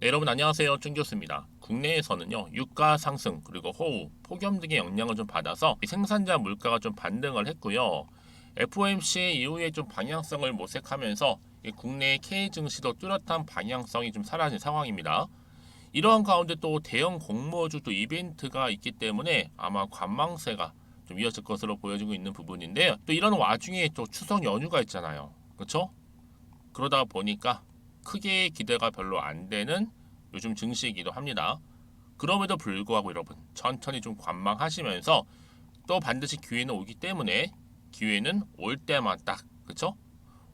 네, 여러분 안녕하세요. 준 교수입니다. 국내에서는요, 유가 상승 그리고 호우, 폭염 등의 영향을 좀 받아서 생산자 물가가 좀 반등을 했고요. FOMC 이후에 좀 방향성을 모색하면서 이 국내 K 증시도 뚜렷한 방향성이 좀 사라진 상황입니다. 이러한 가운데 또 대형 공모주 또 이벤트가 있기 때문에 아마 관망세가 좀 이어질 것으로 보여지고 있는 부분인데요. 또 이런 와중에 또 추석 연휴가 있잖아요. 그렇죠? 그러다 보니까 크게 기대가 별로 안 되는 요즘 증시이기도 합니다. 그럼에도 불구하고 여러분 천천히 좀 관망하시면서 또 반드시 기회는 오기 때문에 기회는 올 때만 딱 그쵸?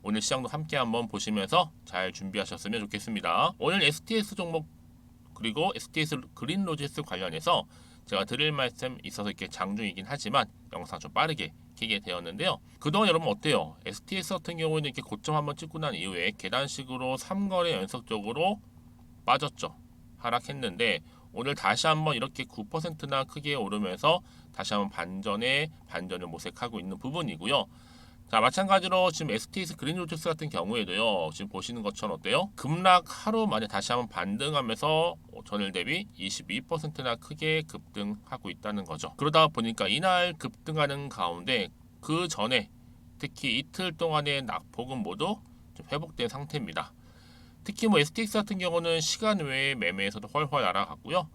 오늘 시장도 함께 한번 보시면서 잘 준비하셨으면 좋겠습니다. 오늘 STS 종목 그리고 STS 그린로지스 관련해서 제가 드릴 말씀 있어서 이렇게 장중이긴 하지만 영상 좀 빠르게 키게 되었는데요. 그동안 여러분 어때요? STS 같은 경우는 이렇게 고점 한번 찍고 난 이후에 계단식으로 3거래 연속적으로 빠졌죠. 하락했는데 오늘 다시 한번 이렇게 9%나 크게 오르면서 다시 한번 반전을 모색하고 있는 부분이고요. 자, 마찬가지로 지금 STS 그린로지스 같은 경우에도요. 지금 보시는 것처럼 어때요? 급락 하루 만에 다시 한번 반등하면서 전일 대비 22%나 크게 급등하고 있다는 거죠. 그러다 보니까 이날 급등하는 가운데 그 전에 특히 이틀 동안의 낙폭은 모두 좀 회복된 상태입니다. 특히 뭐 STX 같은 경우는 시간 외에 매매에서도 훨훨 날아갔고요.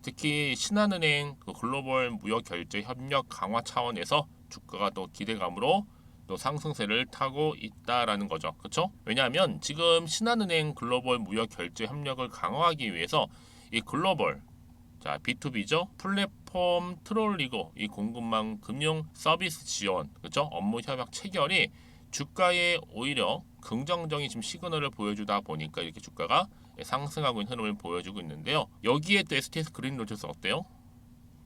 특히 신한은행 그 글로벌 무역 결제 협력 강화 차원에서 주가가 또 기대감으로 또 상승세를 타고 있다라는 거죠. 그렇죠? 왜냐하면 지금 신한은행 글로벌 무역 결제 협력을 강화하기 위해서 이 글로벌 자 B2B죠. 플랫폼 트롤리고 이 공급망 금융 서비스 지원 그렇죠? 업무 협약 체결이 주가에 오히려 긍정적인 지금 시그널을 보여주다 보니까 이렇게 주가가 상승하고 있는 흐름을 보여주고 있는데요. 여기에 또 STS 그린로지스 어때요?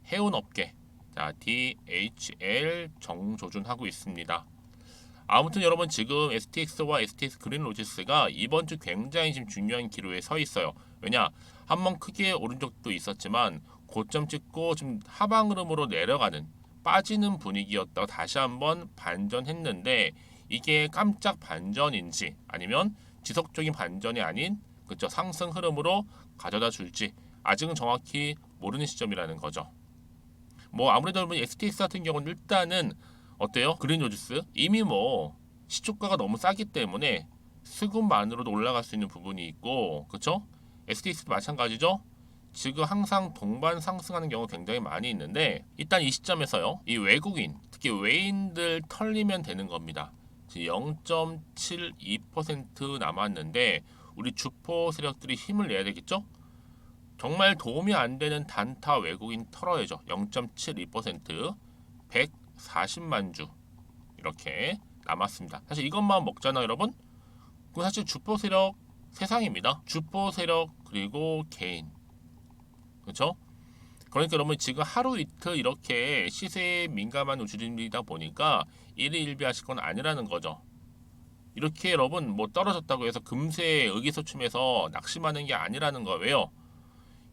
해운 업계 자 DHL 정조준하고 있습니다. 아무튼 여러분 지금 STX와 STS 그린로지스가 이번 주 굉장히 지금 중요한 기로에 서 있어요. 왜냐 한번 크게 오른 적도 있었지만 고점 찍고 좀 하방 흐름으로 내려가는 빠지는 분위기였다가 다시 한번 반전했는데 이게 깜짝 반전인지 아니면 지속적인 반전이 아닌 그쵸 상승 흐름으로 가져다 줄지 아직은 정확히 모르는 시점이라는 거죠. 뭐 아무래도 여러분 STX 같은 경우는 일단은 어때요? 그린로지스 이미 뭐 시초가가 너무 싸기 때문에 수급만으로도 올라갈 수 있는 부분이 있고 그쵸? STX도 마찬가지죠. 지금 항상 동반 상승하는 경우 굉장히 많이 있는데 일단 이 시점에서요. 이 외국인 특히 외인들 털리면 되는 겁니다. 지금 0.72% 남았는데 우리 주포 세력들이 힘을 내야 되겠죠? 정말 도움이 안 되는 단타 외국인 털어야죠. 0.72% 140만 주 이렇게 남았습니다. 사실 이것만 먹잖아요, 여러분. 그 사실 주포 세력 세상입니다. 주포 세력 그리고 개인 그렇죠? 그러니까 여러분 지금 하루 이틀 이렇게 시세에 민감한 우주들이다 보니까 일희일비하실 건 아니라는 거죠. 이렇게 여러분 뭐 떨어졌다고 해서 금세 의기소침해서 낙심하는 게 아니라는 거예요.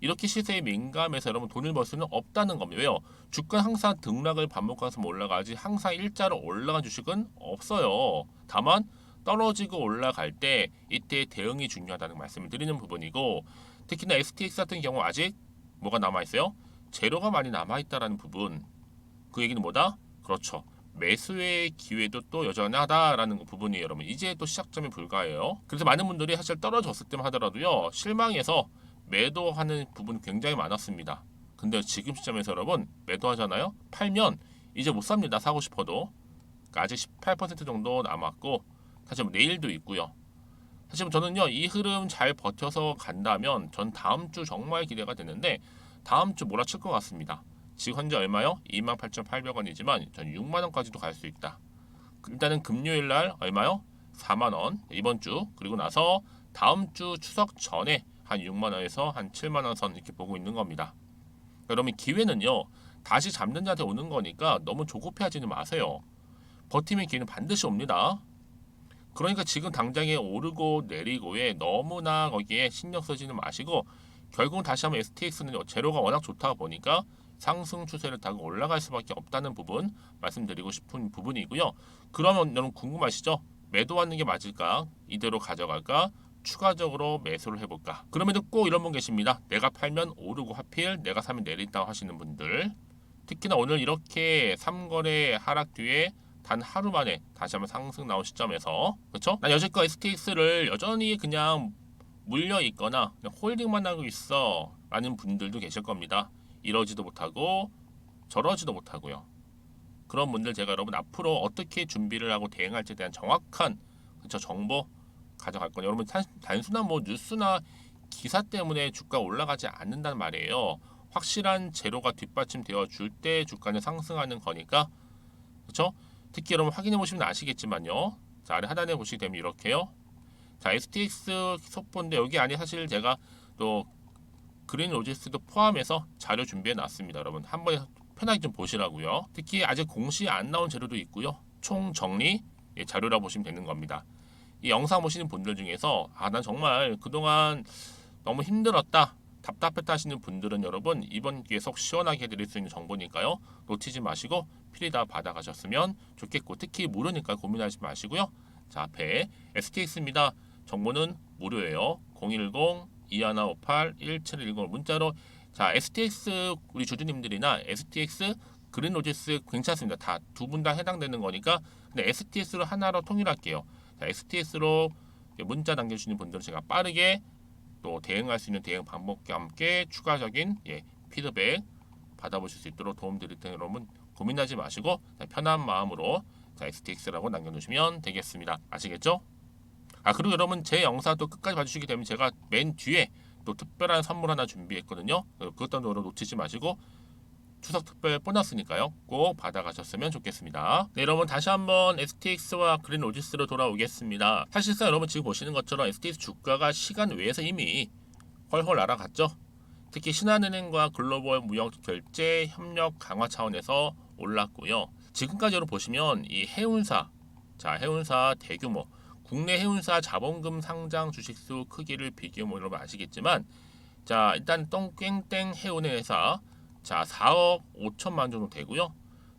이렇게 시세에 민감해서 여러분 돈을 벌 수는 없다는 겁니다. 왜요? 주가 항상 등락을 반복해서 올라가지 항상 일자로 올라간 주식은 없어요. 다만 떨어지고 올라갈 때 이때 대응이 중요하다는 말씀을 드리는 부분이고 특히나 STX 같은 경우 아직 뭐가 남아있어요? 재료가 많이 남아있다라는 부분 그 얘기는 뭐다? 그렇죠. 매수의 기회도 또 여전하다라는 부분이 여러분 이제 또 시작점이 불가해요. 그래서 많은 분들이 사실 떨어졌을 때만 하더라도요 실망해서 매도하는 부분 굉장히 많았습니다. 근데 지금 시점에서 여러분 매도하잖아요. 팔면 이제 못 삽니다. 사고 싶어도. 그러니까 아직 18% 정도 남았고 사실 뭐 내일도 있고요. 사실 저는요 이 흐름 잘 버텨서 간다면 전 다음 주 정말 기대가 되는데 다음 주 몰아칠 것 같습니다. 지금 현재 얼마요? 28,800원이지만 전 6만 원까지도 갈 수 있다. 일단은 금요일 날 얼마요? 4만 원 이번 주 그리고 나서 다음 주 추석 전에 한 6만 원에서 한 7만 원 선 이렇게 보고 있는 겁니다. 그러면 기회는요 다시 잡는 자한테 오는 거니까 너무 조급해하지는 마세요. 버티면 기회는 반드시 옵니다. 그러니까 지금 당장에 오르고 내리고에 너무나 거기에 신경 쓰지는 마시고 결국은 다시 한번 STX는 재료가 워낙 좋다 보니까 상승 추세를 타고 올라갈 수밖에 없다는 부분 말씀드리고 싶은 부분이고요. 그러면 여러분 궁금하시죠? 매도하는 게 맞을까? 이대로 가져갈까? 추가적으로 매수를 해볼까? 그럼에도 꼭 이런 분 계십니다. 내가 팔면 오르고 하필 내가 사면 내린다고 하시는 분들. 특히나 오늘 이렇게 3거래 하락 뒤에 단 하루 만에 다시 한번 상승 나온 시점에서, 그렇죠? 난 여지껏 STX를 여전히 그냥 물려 있거나 그냥 홀딩만 하고 있어 라는 분들도 계실 겁니다. 이러지도 못하고 저러지도 못하고요. 그런 분들 제가 여러분 앞으로 어떻게 준비를 하고 대응할지에 대한 정확한, 그쵸, 정보 가져갈 거예요. 여러분 단순한 뭐 뉴스나 기사 때문에 주가 올라가지 않는단 말이에요. 확실한 재료가 뒷받침되어 줄 때 주가는 상승하는 거니까, 그렇죠? 특히 여러분 확인해 보시면 아시겠지만요. 자, 아래 하단에 보시게 되면 이렇게요. 자, STX 속보인데 여기 안에 사실 제가 또 그린 로지스도 포함해서 자료 준비해 놨습니다. 여러분 한번 편하게 좀 보시라고요. 특히 아직 공시 안 나온 재료도 있고요. 총 정리 자료라 보시면 되는 겁니다. 이 영상 보시는 분들 중에서 난 정말 그동안 너무 힘들었다, 답답했다 하시는 분들은 여러분 이번 기회에 속 시원하게 해드릴 수 있는 정보니까요. 놓치지 마시고 필히 다 받아가셨으면 좋겠고, 특히 모르니까 고민하지 마시고요. 자, 앞에 STX입니다. 정보는 무료예요. 010-2158-1710 문자로. 자, STX 우리 주주님들이나 STX 그린 로지스 괜찮습니다. 다 두 분 다 해당되는 거니까. 근데 STX로 하나로 통일할게요. 자, STX로 문자 남겨주시는 분들은 제가 빠르게 또 대응할 수 있는 대응 방법과 함께 추가적인 피드백 받아보실 수 있도록 도움드릴 테니 여러분 고민하지 마시고 편한 마음으로 STX라고 남겨주시면 되겠습니다. 아시겠죠? 그리고 여러분 제 영상 또 끝까지 봐주시게 되면 제가 맨 뒤에 또 특별한 선물 하나 준비했거든요. 그것도 놓치지 마시고 추석 특별 보너스니까요. 꼭 받아가셨으면 좋겠습니다. 네, 여러분 다시 한번 STX와 그린 로지스로 돌아오겠습니다. 사실상 여러분 지금 보시는 것처럼 STX 주가가 시간 외에서 이미 헐헐 날아갔죠. 특히 신한은행과 글로벌 무역 결제 협력 강화 차원에서 올랐고요. 지금까지 여러분 보시면 이 해운사, 자, 해운사 대규모 국내 해운사 자본금 상장 주식수 크기를 비교해 여러분 아시겠지만, 자, 일단 똥땡땡 해운회사, 자, 4억 5천만 정도 되고요.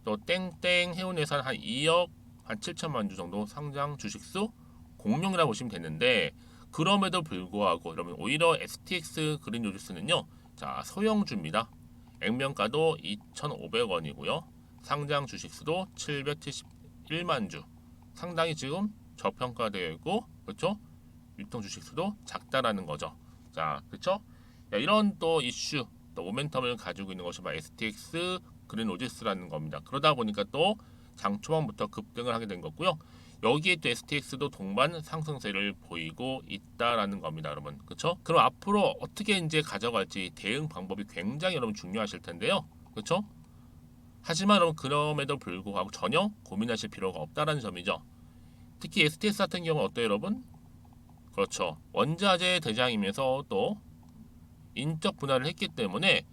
또 땡땡 해운회사는 한 2억 한 7천만 주 정도 상장 주식수 공룡이라고 보시면 되는데, 그럼에도 불구하고 여러분 오히려 STX 그린 로지스는요, 자, 소형주입니다. 액면가도 2,500원이고요. 상장 주식수도 771만 주. 상당히 지금 저평가되어 있고, 그렇죠? 유통 주식수도 작다라는 거죠. 자, 그렇죠? 이런 또 이슈, 또 모멘텀을 가지고 있는 것이 바로 STX 그린 로지스라는 겁니다. 그러다 보니까 또 장 초반부터 급등을 하게 된 거고요. 여기에 또 STX도 동반 상승세를 보이고 있다라는 겁니다, 여러분. 그렇죠? 그럼 앞으로 어떻게 이제 가져갈지 대응 방법이 굉장히 여러분 중요하실 텐데요. 그렇죠? 하지만 여러분 그럼에도 불구하고 전혀 고민하실 필요가 없다라는 점이죠. 특히 STX 같은 경우는 어때요, 여러분? 그렇죠. 원자재 대장이면서 또 인적 분할을 했기 때문에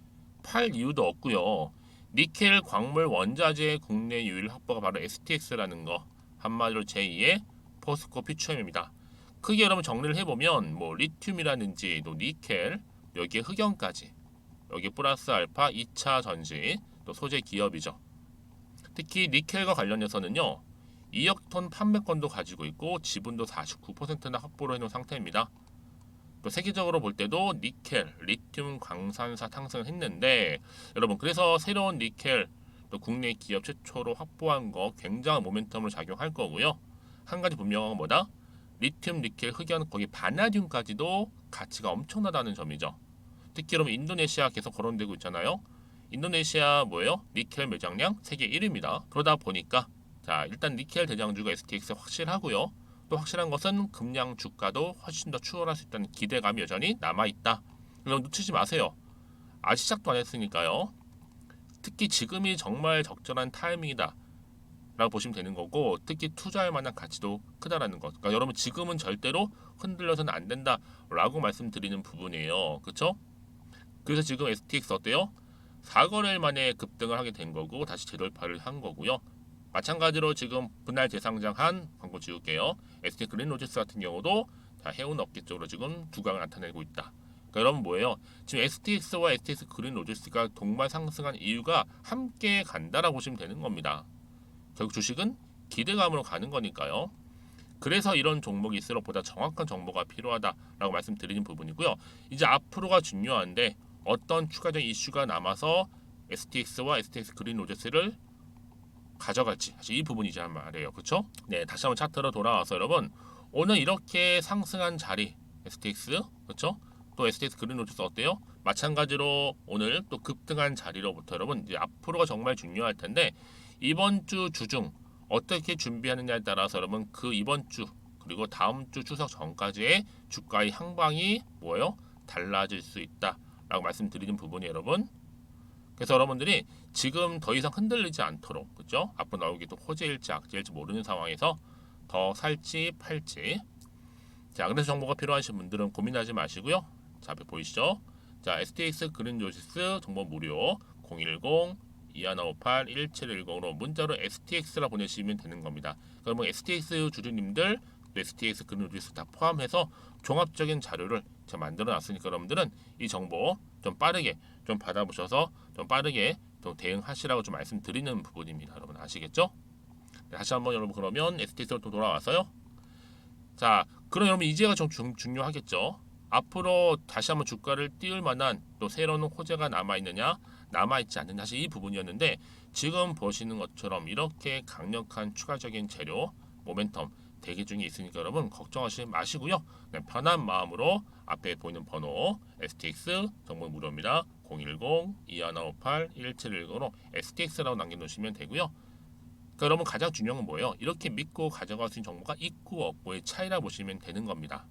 팔 이유도 없고요. 니켈 광물 원자재 국내 유일 확보가 바로 STX라는 거. 한마디로 제2의 포스코 피처엠입니다. 크게 여러분 정리를 해보면 뭐 리튬이라든지 또 니켈, 여기에 흑연까지, 여기 플러스 알파 2차 전지, 또 소재 기업이죠. 특히 니켈과 관련해서는요, 2억 톤 판매권도 가지고 있고 지분도 49%나 확보를 해놓은 상태입니다. 또 세계적으로 볼 때도 니켈, 리튬 광산사 탕성을 했는데, 여러분 그래서 새로운 니켈 또 국내 기업 최초로 확보한 거 굉장한 모멘텀으로 작용할 거고요. 한 가지 분명한 건 뭐다? 리튬, 니켈, 흑연, 거기 바나듐까지도 가치가 엄청나다는 점이죠. 특히 여러분 인도네시아 계속 거론되고 있잖아요. 인도네시아 뭐예요? 니켈 매장량 세계 1위입니다. 그러다 보니까 자, 일단 니켈 대장주가 STX 확실하고요. 또 확실한 것은 금량 주가도 훨씬 더 추월할 수 있다는 기대감이 여전히 남아있다. 여러분 놓치지 마세요. 아직 시작도 안 했으니까요. 특히 지금이 정말 적절한 타이밍이다 라고 보시면 되는 거고, 특히 투자할 만한 가치도 크다라는 것. 그러니까 여러분 지금은 절대로 흔들려서는 안 된다 라고 말씀드리는 부분이에요. 그렇죠? 그래서 지금 STX 어때요? 4거래일 만에 급등을 하게 된 거고 다시 재돌파를 한 거고요. 마찬가지로 지금 분할 재상장한 광고 지울게요. ST 그린 로지스 같은 경우도 다 해운 업계 쪽으로 지금 두각을 나타내고 있다. 그러니까 여러분 뭐예요? 지금 STX와 STX 그린 로지스가 동반 상승한 이유가 함께 간다라고 보시면 되는 겁니다. 결국 주식은 기대감으로 가는 거니까요. 그래서 이런 종목일수록 보다 정확한 정보가 필요하다라고 말씀드리는 부분이고요. 이제 앞으로가 중요한데 어떤 추가적인 이슈가 남아서 STX와 STX 그린 로저스를 가져갈지 사실 이 부분이지 말이에요. 그렇죠? 네, 다시 한번 차트로 돌아와서 여러분 오늘 이렇게 상승한 자리 STX 그렇죠? 또 STX 그린 로저스 어때요? 마찬가지로 오늘 또 급등한 자리로부터 여러분 이제 앞으로가 정말 중요할 텐데 이번 주 주중 어떻게 준비하느냐에 따라서 여러분 그 이번 주 그리고 다음 주 추석 전까지의 주가의 향방이 뭐예요? 달라질 수 있다라고 말씀드리는 부분이 여러분. 그래서 여러분들이 지금 더 이상 흔들리지 않도록 그죠? 앞으로 나오기 또 호재일지 악재일지 모르는 상황에서 더 살지 팔지. 자, 그래서 정보가 필요하신 분들은 고민하지 마시고요. 자, 앞에 보이시죠? 자, STX 그린 로저스 정보 무료 010-2158-1710으로 문자로 STX라 보내시면 되는 겁니다. 그러면 STX 주주님들 또 STX 그린 로저스 다 포함해서 종합적인 자료를 제가 만들어 놨으니까 여러분들은 이 정보 좀 빠르게 좀 받아보셔서 좀 빠르게 또 대응하시라고 좀 말씀드리는 부분입니다. 여러분 아시겠죠? 네, 다시 한번 여러분 그러면 STX로 또 돌아와서요. 자, 그럼 여러분 이제가 좀 중요하겠죠. 앞으로 다시 한번 주가를 띄울 만한 또 새로운 호재가 남아있느냐 남아있지 않느냐 사실 이 부분이었는데 지금 보시는 것처럼 이렇게 강력한 추가적인 재료 모멘텀 대기 중에 있으니까 여러분 걱정하지 마시고요. 그냥 편한 마음으로 앞에 보이는 번호 STX 정보 무료입니다. 010-2158-1710으로 STX라고 남겨놓으시면 되고요. 그러니까 여러분 가장 중요한 건 뭐예요? 이렇게 믿고 가져갈 수 있는 정보가 있고 없고의 차이라 보시면 되는 겁니다.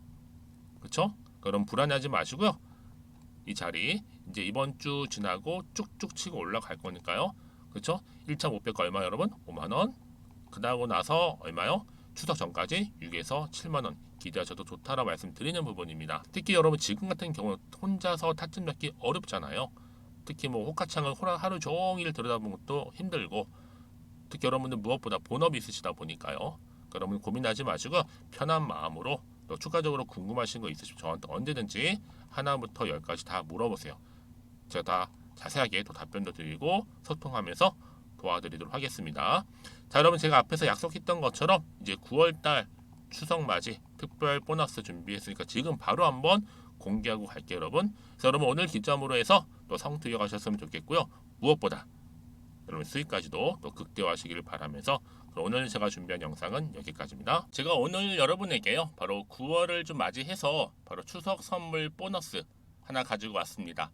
그렇죠? 그럼 불안해하지 마시고요. 이 자리 이제 이번 주 지나고 쭉쭉 치고 올라갈 거니까요. 그렇죠? 1,500가 얼마 여러분? 5만 원. 그러고 나서 얼마요? 추석 전까지 6에서 7만 원 기대하셔도 좋다라고 말씀드리는 부분입니다. 특히 여러분 지금 같은 경우 혼자서 타점 잡기 어렵잖아요. 특히 뭐 호가창을 하루 종일 들여다보는 것도 힘들고 특히 여러분들 무엇보다 본업이 있으시다 보니까요. 여러분 고민하지 마시고 편한 마음으로 또 추가적으로 궁금하신 거 있으시면 저한테 언제든지 하나부터 열까지 다 물어보세요. 제가 다 자세하게 또 답변도 드리고 소통하면서 도와드리도록 하겠습니다. 자, 여러분 제가 앞에서 약속했던 것처럼 이제 9월달 추석 맞이 특별 보너스 준비했으니까 지금 바로 한번 공개하고 갈게요, 여러분. 그래서 여러분 오늘 기점으로 해서 또 성투 이어가셨으면 좋겠고요. 무엇보다 여러분 수익까지도 또 극대화하시기를 바라면서 오늘 제가 준비한 영상은 여기까지입니다. 제가 오늘 여러분에게요 바로 9월을 좀 맞이해서 바로 추석 선물 보너스 하나 가지고 왔습니다.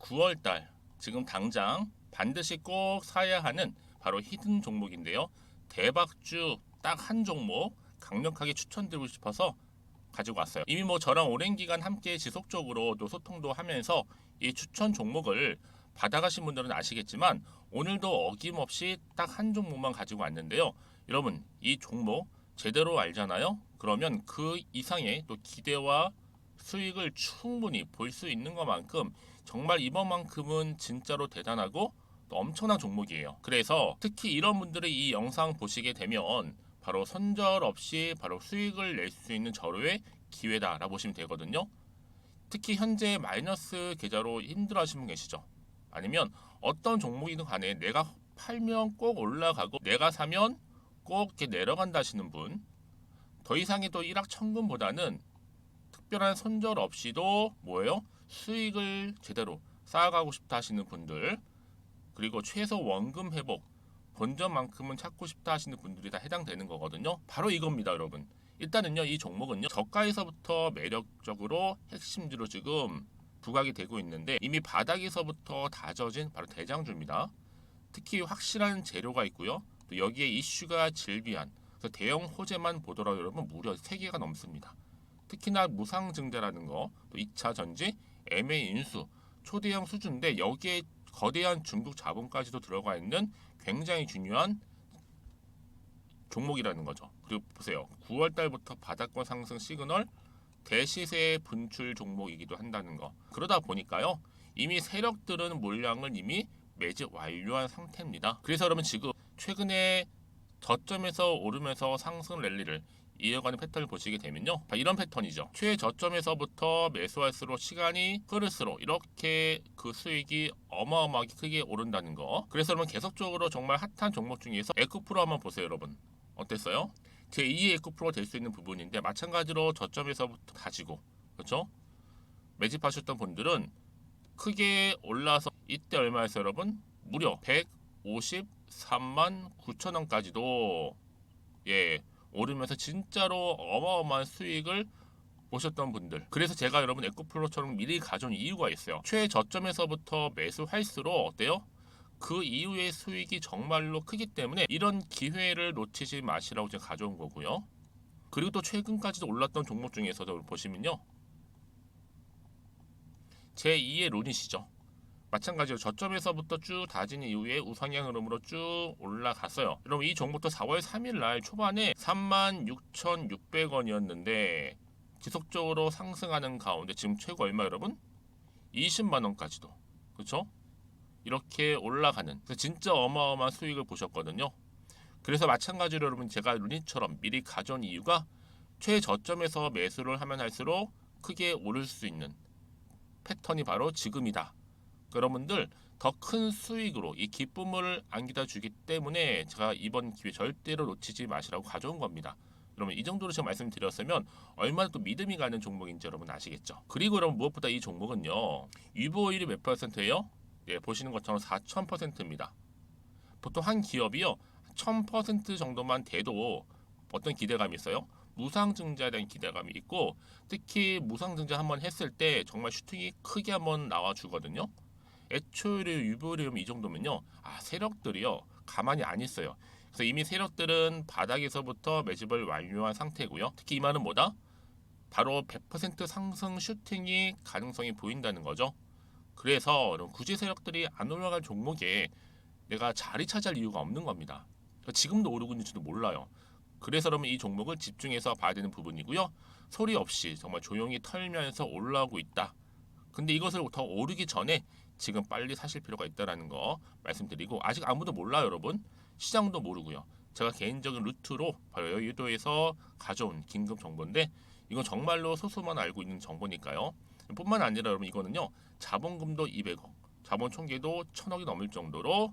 9월달 지금 당장 반드시 꼭 사야 하는 바로 히든 종목인데요. 대박주 딱 한 종목 강력하게 추천드리고 싶어서 가지고 왔어요. 이미 뭐 저랑 오랜 기간 함께 지속적으로 또 소통도 하면서 이 추천 종목을 받아가신 분들은 아시겠지만 오늘도 어김없이 딱 한 종목만 가지고 왔는데요. 여러분 이 종목 제대로 알잖아요. 그러면 그 이상의 또 기대와 수익을 충분히 볼 수 있는 것만큼 정말 이번만큼은 진짜로 대단하고 또 엄청난 종목이에요. 그래서 특히 이런 분들이 이 영상 보시게 되면 바로 손절 없이 바로 수익을 낼 수 있는 절호의 기회다라고 보시면 되거든요. 특히 현재 마이너스 계좌로 힘들어하시는 분 계시죠? 아니면 어떤 종목이든 간에 내가 팔면 꼭 올라가고 내가 사면 꼭 이렇게 내려간다 하시는 분, 더 이상의 또 일확천금보다는 특별한 손절 없이도 뭐예요? 수익을 제대로 쌓아가고 싶다 하시는 분들, 그리고 최소 원금 회복 본전만큼은 찾고 싶다 하시는 분들이 다 해당되는 거거든요. 바로 이겁니다, 여러분. 일단은요, 이 종목은요, 저가에서부터 매력적으로 핵심주로 지금 부각이 되고 있는데 이미 바닥에서부터 다져진 바로 대장주입니다. 특히 확실한 재료가 있고요. 또 여기에 이슈가 질비한 그래서 대형 호재만 보더라도 여러분 무려 3개가 넘습니다. 특히나 무상증자라는 거, 또 2차 전지, M&A 인수, 초대형 수주인데 여기에 거대한 중국 자본까지도 들어가 있는 굉장히 중요한 종목이라는 거죠. 그리고 보세요. 9월 달부터 바닥권 상승 시그널 대시세 분출 종목이기도 한다는 거. 그러다 보니까요. 이미 세력들은 물량을 이미 매집 완료한 상태입니다. 그래서 여러분 지금 최근에 저점에서 오르면서 상승 랠리를 이어가는 패턴을 보시게 되면요. 이런 패턴이죠. 최저점에서부터 매수할수록 시간이 흐를수록 이렇게 그 수익이 어마어마하게 크게 오른다는 거. 그래서 여러분 계속적으로 정말 핫한 종목 중에서 에코프로 한번 보세요, 여러분. 어땠어요? 제2의 에코프로가 될 수 있는 부분인데 마찬가지로 저점에서부터 다지고 그렇죠? 매집하셨던 분들은 크게 올라서 이때 얼마였어요 여러분? 무려 153만 9천 원까지도 예 오르면서 진짜로 어마어마한 수익을 보셨던 분들, 그래서 제가 여러분 에코플로처럼 미리 가져온 이유가 있어요. 최저점에서부터 매수할수록 어때요? 그 이후의 수익이 정말로 크기 때문에 이런 기회를 놓치지 마시라고 제가 가져온 거고요. 그리고 또 최근까지도 올랐던 종목 중에서도 보시면요, 제2의 론이시죠. 마찬가지로 저점에서부터 쭉 다진 이후에 우상향 흐름으로 쭉 올라갔어요. 여러분 이 종목도 4월 3일 날 초반에 36,600원이었는데 지속적으로 상승하는 가운데 지금 최고 얼마 여러분? 20만 원까지도. 그렇죠? 이렇게 올라가는, 그래서 진짜 어마어마한 수익을 보셨거든요. 그래서 마찬가지로 여러분 제가 루닛처럼 미리 가져온 이유가 최저점에서 매수를 하면 할수록 크게 오를 수 있는 패턴이 바로 지금이다. 여러분들 더 큰 수익으로 이 기쁨을 안겨다 주기 때문에 제가 이번 기회 절대로 놓치지 마시라고 가져온 겁니다. 여러분 이 정도로 제가 말씀드렸으면 얼마나 또 믿음이 가는 종목인지 여러분 아시겠죠? 그리고 여러분 무엇보다 이 종목은요, 유보율이 몇 %예요? 네, 보시는 것처럼 4000%입니다. 보통 한 기업이요 1000% 정도만 돼도 어떤 기대감이 있어요? 무상증자에 대한 기대감이 있고, 특히 무상증자 한번 했을 때 정말 슈팅이 크게 한번 나와 주거든요. 애초에 유보율이 이 정도면요, 세력들이요 가만히 안 있어요. 그래서 이미 세력들은 바닥에서부터 매집을 완료한 상태고요. 특히 이 말은 뭐다? 바로 100% 상승 슈팅이 가능성이 보인다는 거죠. 그래서 굳이 세력들이 안 올라갈 종목에 내가 자리 차지할 이유가 없는 겁니다. 지금도 오르고 있는지도 몰라요. 그래서 그러면 이 종목을 집중해서 봐야 되는 부분이고요. 소리 없이 정말 조용히 털면서 올라오고 있다. 근데 이것을 더 오르기 전에 지금 빨리 사실 필요가 있다는 거 말씀드리고, 아직 아무도 몰라요 여러분. 시장도 모르고요. 제가 개인적인 루트로 바로 여의도에서 가져온 긴급 정보인데 이건 정말로 소수만 알고 있는 정보니까요. 뿐만 아니라 여러분 이거는요, 자본금도 200억, 자본 총계도 1000억이 넘을 정도로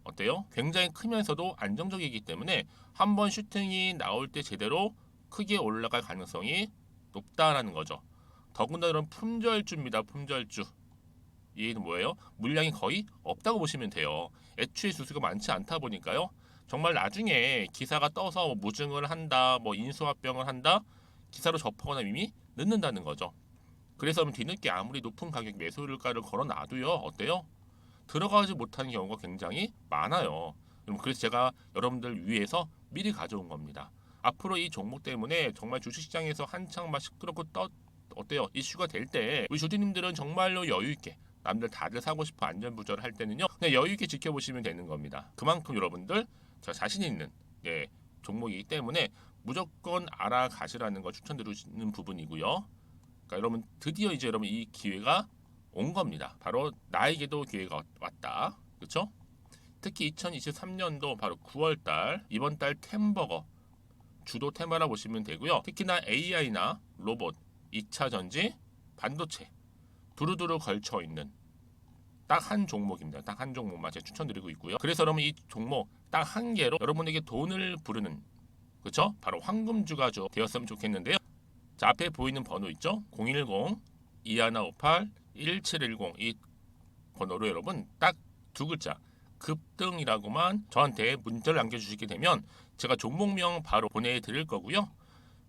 어때요? 굉장히 크면서도 안정적이기 때문에 한번 슈팅이 나올 때 제대로 크게 올라갈 가능성이 높다라는 거죠. 더군다나 이런 품절주입니다. 품절주. 얘는 뭐예요? 물량이 거의 없다고 보시면 돼요. 애초에 수수가 많지 않다 보니까요. 정말 나중에 기사가 떠서 뭐 무증을 한다, 뭐 인수합병을 한다, 기사로 접하거나 이미 늦는다는 거죠. 그래서 뒤늦게 아무리 높은 가격 매수가를 걸어놔도요, 어때요? 들어가지 못하는 경우가 굉장히 많아요. 그래서 제가 여러분들 위해서 미리 가져온 겁니다. 앞으로 이 종목 때문에 정말 주식시장에서 한창 막 시끄럽고 어때요? 이슈가 될 때 우리 주주님들은 정말로 여유 있게, 남들 다들 사고 싶어 안전부절을 할 때는요, 그냥 여유 있게 지켜보시면 되는 겁니다. 그만큼 여러분들 저 자신 있는 종목이기 때문에 무조건 알아가시라는 걸 추천드리는 부분이고요. 그러니까 여러분 드디어 이제 여러분 이 기회가 온 겁니다. 바로 나에게도 기회가 왔다. 그렇죠? 특히 2023년도 바로 9월달, 이번 달 템버거 주도 테마라 보시면 되고요. 특히나 AI나 로봇, 2차 전지, 반도체 두루두루 걸쳐 있는 딱 한 종목입니다. 딱 한 종목만 제가 추천드리고 있고요. 그래서 여러분 이 종목 딱 한 개로 여러분에게 돈을 부르는, 그렇죠? 바로 황금주가 되었으면 좋겠는데요. 자, 앞에 보이는 번호 있죠? 010-2158-1710 이 번호로 여러분 딱 두 글자 급등이라고만 저한테 문자를 남겨주시게 되면 제가 종목명 바로 보내드릴 거고요.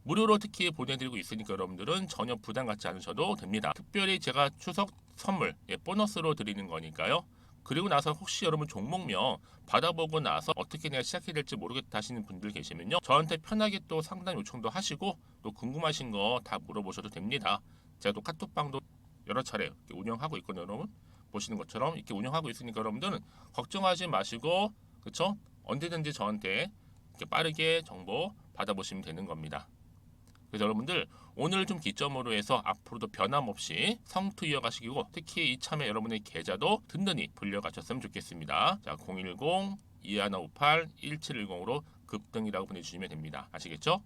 무료로 특히 보내드리고 있으니까 여러분들은 전혀 부담 갖지 않으셔도 됩니다. 특별히 제가 추석 선물 보너스로 드리는 거니까요. 그리고 나서 혹시 여러분 종목명 받아보고 나서 어떻게 내가 시작해야 될지 모르겠다 하시는 분들 계시면요, 저한테 편하게 또 상담 요청도 하시고 또 궁금하신 거 다 물어보셔도 됩니다. 제가 또 카톡방도 여러 차례 운영하고 있거든요. 여러분 보시는 것처럼 이렇게 운영하고 있으니까 여러분들은 걱정하지 마시고, 그쵸? 언제든지 저한테 이렇게 빠르게 정보 받아보시면 되는 겁니다. 그래서 여러분들 오늘 좀 기점으로 해서 앞으로도 변함없이 성투 이어가시고, 특히 이참에 여러분의 계좌도 든든히 불려가셨으면 좋겠습니다. 자, 010-2158-1710으로 급등이라고 보내주시면 됩니다. 아시겠죠?